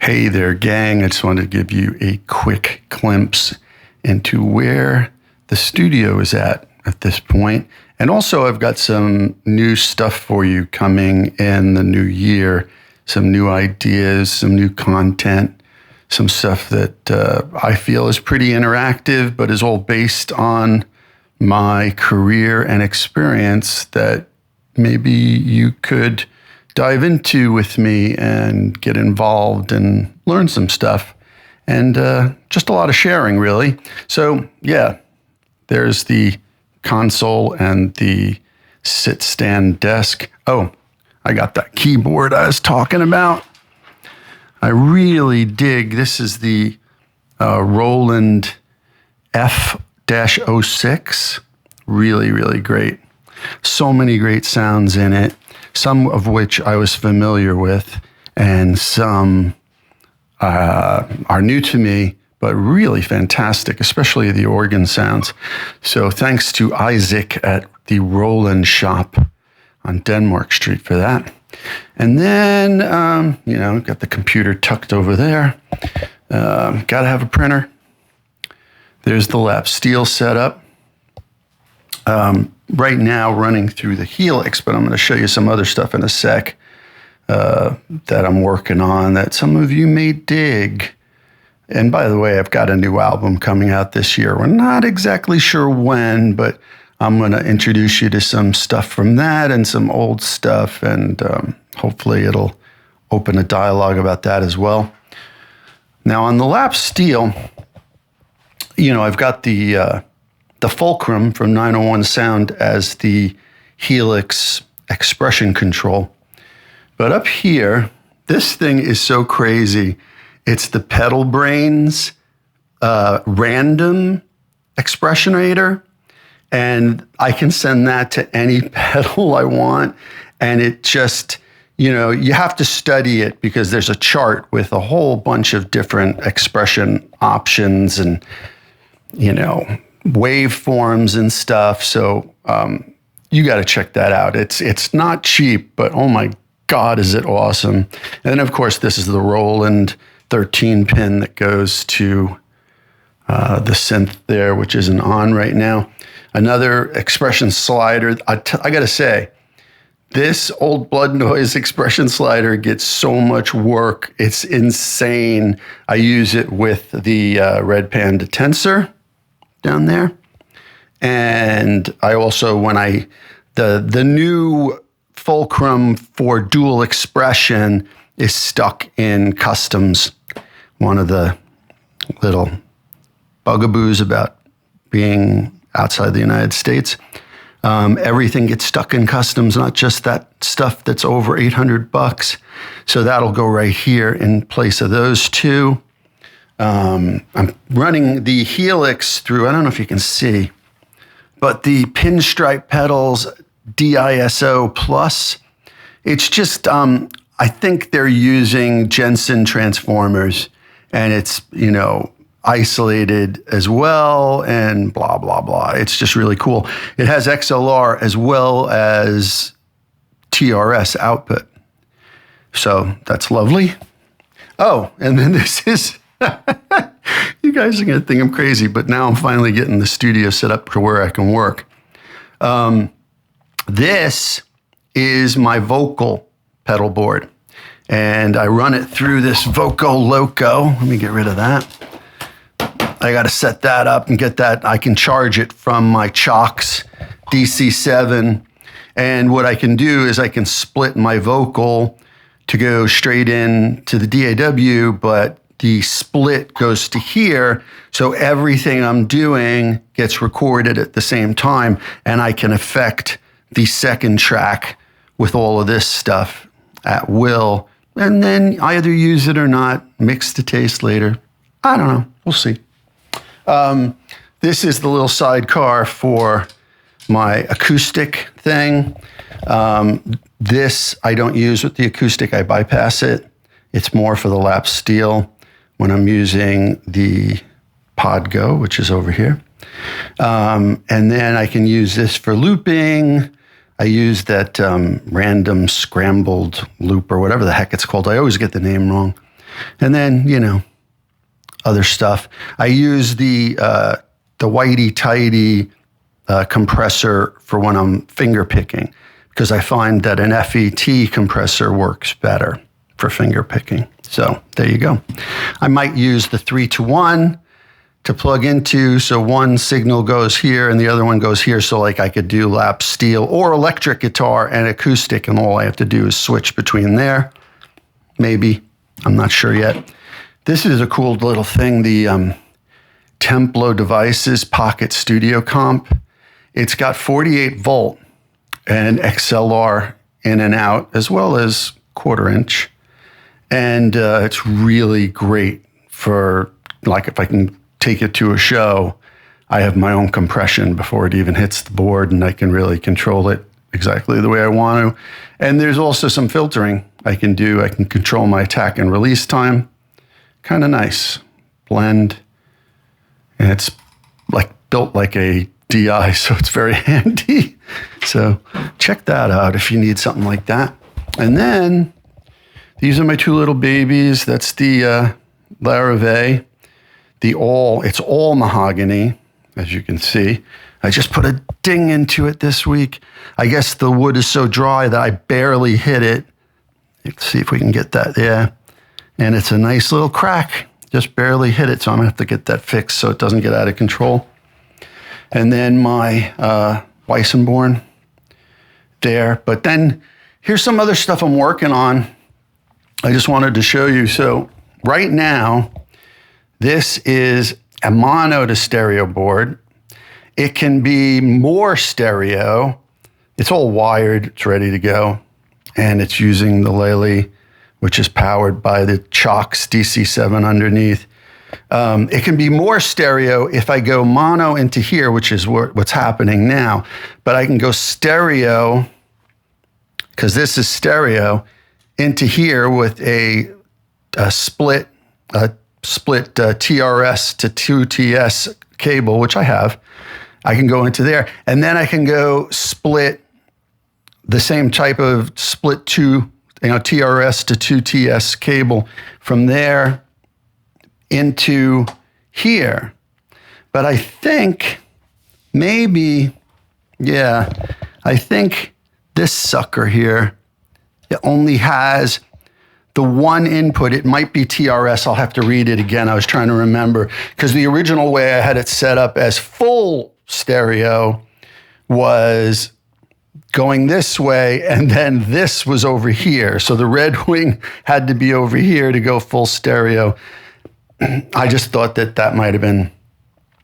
Hey there, gang. I just wanted to give you a quick glimpse into where the studio is at this point. And also, I've got some new stuff for you coming in the new year, some new ideas, some new content, some stuff that I feel is pretty interactive, but is all based on my career and experience that maybe you could dive into with me and get involved and learn some stuff. And just a lot of sharing, really. So, yeah, there's the console and the sit-stand desk. Oh, I got that keyboard I was talking about. I really dig, this is the Roland F-06. Really, really great. So many great sounds in it, some of which I was familiar with, and some are new to me, but really fantastic, especially the organ sounds. So thanks to Isaac at the Roland shop on Denmark Street for that. And then, got the computer tucked over there. Got to have a printer. There's the lap steel setup. Right now running through the Helix, but I'm going to show you some other stuff in a sec that I'm working on that some of you may dig. And by the way, I've got a new album coming out this year. We're not exactly sure when, but I'm going to introduce you to some stuff from that and some old stuff, and hopefully it'll open a dialogue about that as well. Now on the lap steel, I've got the Fulcrum from 901 Sound as the Helix expression control. But up here, this thing is so crazy. It's the Pedal Brains random expressionator. And I can send that to any pedal I want. And it just, you have to study it because there's a chart with a whole bunch of different expression options and, waveforms and stuff. So you got to check that out. It's not cheap, but oh my God, is it awesome. And then, of course, this is the Roland 13 pin that goes to the synth there, which isn't on right now. Another expression slider. I got to say, this Old Blood Noise expression slider gets so much work. It's insane. I use it with the Red Panda Tensor down there. And I also, the new Fulcrum for dual expression is stuck in customs. One of the little bugaboos about being outside the United States. Everything gets stuck in customs, not just that stuff that's over $800. So that'll go right here in place of those two. I'm running the Helix through, I don't know if you can see, but the Pinstripe Pedals DISO Plus. It's just, I think they're using Jensen transformers, and it's, isolated as well, and blah, blah, blah. It's just really cool. It has XLR as well as TRS output. So that's lovely. Oh, and then this is, you guys are going to think I'm crazy, but now I'm finally getting the studio set up to where I can work. This is my vocal pedal board, and I run it through this Voco Loco. Let me get rid of that. I got to set that up and get that. I can charge it from my Chox DC7. And what I can do is I can split my vocal to go straight in to the DAW, but the split goes to here. So everything I'm doing gets recorded at the same time, and I can affect the second track with all of this stuff at will, and then either use it or not, mix to taste later. I don't know. We'll see. This is the little sidecar for my acoustic thing. This I don't use with the acoustic. I bypass it. It's more for the lap steel when I'm using the Podgo, which is over here. And then I can use this for looping. I use that random scrambled loop or whatever the heck it's called. I always get the name wrong. And then, you know, other stuff. I use the whitey tighty compressor for when I'm finger picking, because I find that an FET compressor works better for finger picking. So there you go. I might use the 3-to-1 to plug into, so one signal goes here and the other one goes here, so like I could do lap steel or electric guitar and acoustic, and all I have to do is switch between there. Maybe, I'm not sure yet. This is a cool little thing, the Templo Devices Pocket Studio Comp. It's got 48 volt and XLR in and out, as well as 1/4 inch. And it's really great for, like, if I can take it to a show, I have my own compression before it even hits the board, and I can really control it exactly the way I want to. And there's also some filtering I can do. I can control my attack and release time. Kind of nice. Blend. And it's like built like a DI, so it's very handy. So check that out if you need something like that. And then these are my two little babies. That's the Larrivee. It's all mahogany, as you can see. I just put a ding into it this week. I guess the wood is so dry that I barely hit it. Let's see if we can get that. Yeah. And it's a nice little crack. Just barely hit it, so I'm gonna have to get that fixed so it doesn't get out of control. And then my Weissenborn there. But then here's some other stuff I'm working on. I just wanted to show you. So right now, this is a mono to stereo board. It can be more stereo. It's all wired, it's ready to go. And it's using the Lely, which is powered by the Chox DC7 underneath. It can be more stereo if I go mono into here, which is what's happening now. But I can go stereo, because this is stereo, into here with a split TRS to 2TS cable, which I have. I can go into there, and then I can go split the same type of split TRS to 2TS cable from there into here. But I think maybe, yeah, I think this sucker here, it only has the one input. It might be TRS. I'll have to read it again. I was trying to remember, because the original way I had it set up as full stereo was going this way, and then this was over here. So the red wing had to be over here to go full stereo. I just thought that might have been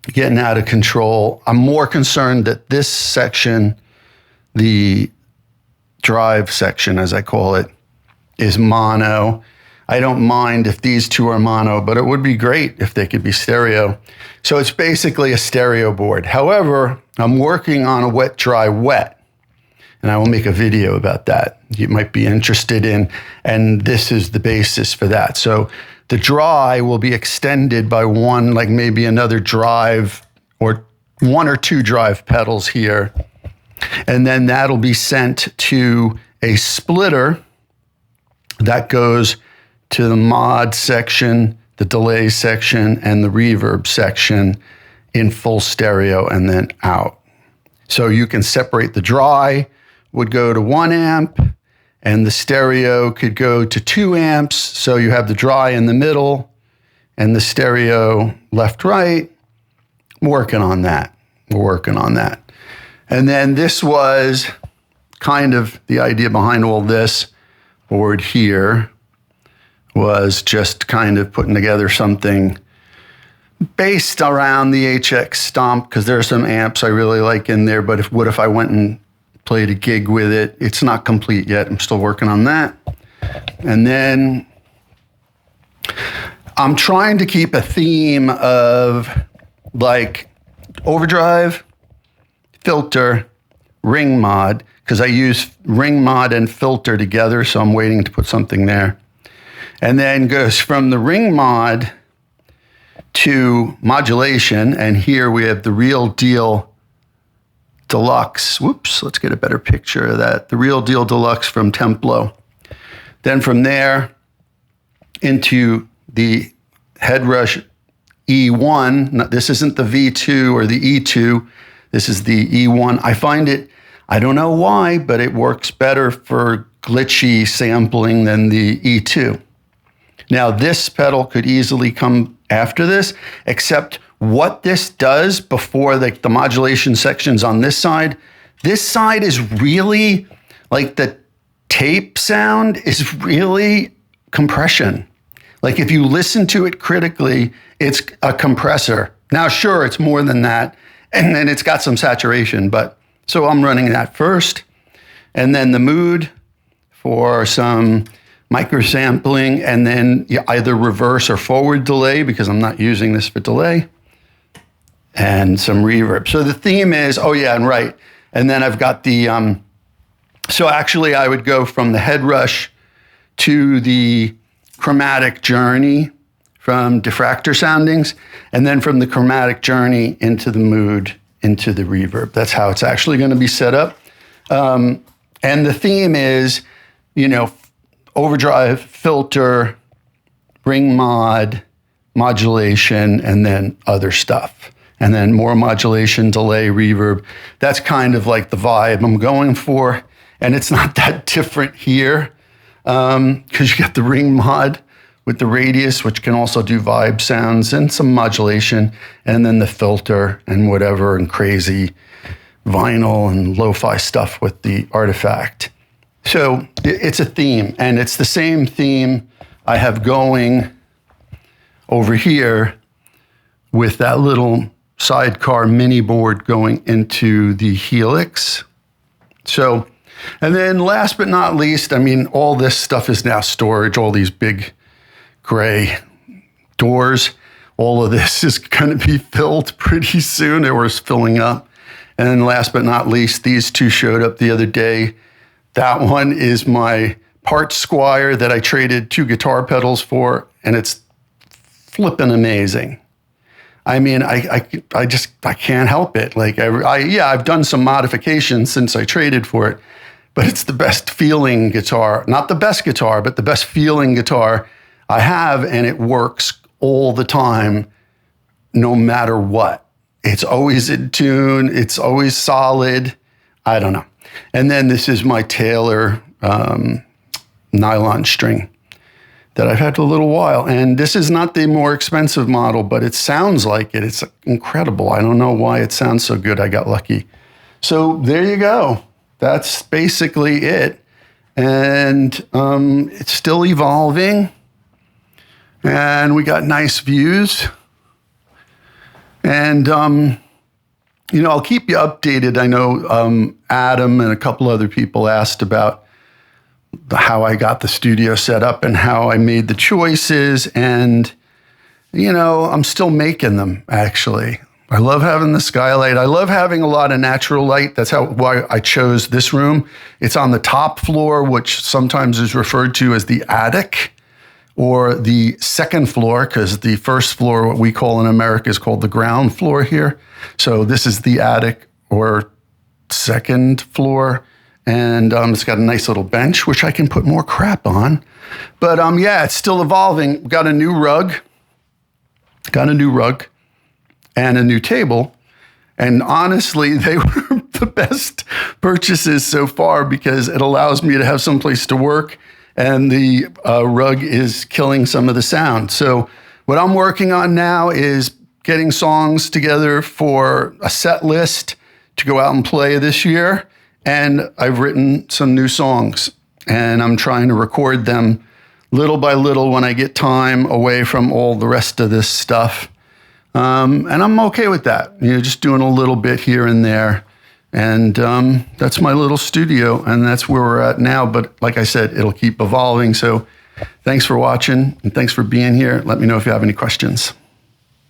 getting out of control. I'm more concerned that this section, the drive section, as I call it, is mono. I don't mind if these two are mono, but it would be great if they could be stereo. So it's basically a stereo board. However, I'm working on a wet, dry, wet, and I will make a video about that you might be interested in, and this is the basis for that. So the dry will be extended by one, like maybe another drive or one or two drive pedals here, and then that'll be sent to a splitter that goes to the mod section, the delay section, and the reverb section in full stereo, and then out. So you can separate. The dry would go to 1 amp, and the stereo could go to 2 amps. So you have the dry in the middle and the stereo left, right. I'm working on that. We're working on that. And then this was kind of the idea behind all this board here, was just kind of putting together something based around the HX Stomp, because there are some amps I really like in there, but what if I went and played a gig with it? It's not complete yet. I'm still working on that. And then I'm trying to keep a theme of like overdrive, filter, ring mod, because I use ring mod and filter together, so I'm waiting to put something there. And then goes from the ring mod to modulation, and here we have the Real Deal Deluxe. Whoops, let's get a better picture of that. The Real Deal Deluxe from Templo. Then from there, into the Headrush E1. This isn't the V2 or the E2. This is the E1. I find it, I don't know why, but it works better for glitchy sampling than the E2. Now, this pedal could easily come after this, except what this does before the modulation sections on this side is really, like the tape sound is really compression. Like if you listen to it critically, it's a compressor. Now, sure, it's more than that, and then it's got some saturation, but so I'm running that first. And then the mood for some micro sampling, and then either reverse or forward delay, because I'm not using this for delay, and some reverb. So the theme is, oh yeah, and right. And then I've got the, so actually I would go from the Headrush to the chromatic journey from diffractor soundings, and then from the chromatic journey into the mood, into the reverb. That's how it's actually going to be set up. And the theme is, overdrive, filter, ring mod, modulation, and then other stuff. And then more modulation, delay, reverb. That's kind of like the vibe I'm going for. And it's not that different here, because you got the ring mod with the radius, which can also do vibe sounds and some modulation, and then the filter and whatever, and crazy vinyl and lo-fi stuff with the artifact. So it's a theme, and it's the same theme I have going over here with that little sidecar mini board going into the Helix. So, and then last but not least, all this stuff is now storage, all these big gray doors. All of this is going to be filled pretty soon. It was filling up. And then last but not least, these two showed up the other day. That one is my Part Squire that I traded 2 guitar pedals for, and it's flippin' amazing. I can't help it. I've done some modifications since I traded for it, but it's the best feeling guitar. Not the best guitar, but the best feeling guitar I have, and it works all the time, no matter what. It's always in tune. It's always solid. I don't know. And then this is my Taylor nylon string that I've had for a little while. And this is not the more expensive model, but it sounds like it. It's incredible. I don't know why it sounds so good. I got lucky. So there you go. That's basically it. And it's still evolving. And we got nice views. And, I'll keep you updated. I know Adam and a couple other people asked about how I got the studio set up and how I made the choices. And, I'm still making them, actually. I love having the skylight. I love having a lot of natural light. That's why I chose this room. It's on the top floor, which sometimes is referred to as the attic, or the second floor, because the first floor, what we call in America, is called the ground floor here. So this is the attic or second floor. And it's got a nice little bench, which I can put more crap on. But it's still evolving. Got a new rug and a new table. And honestly, they were the best purchases so far because it allows me to have someplace to work. And the rug is killing some of the sound. So what I'm working on now is getting songs together for a set list to go out and play this year. And I've written some new songs, and I'm trying to record them little by little when I get time away from all the rest of this stuff. And I'm okay with that, just doing a little bit here and there. And that's my little studio, and that's where we're at now. But like I said, it'll keep evolving. So thanks for watching, and thanks for being here. Let me know if you have any questions.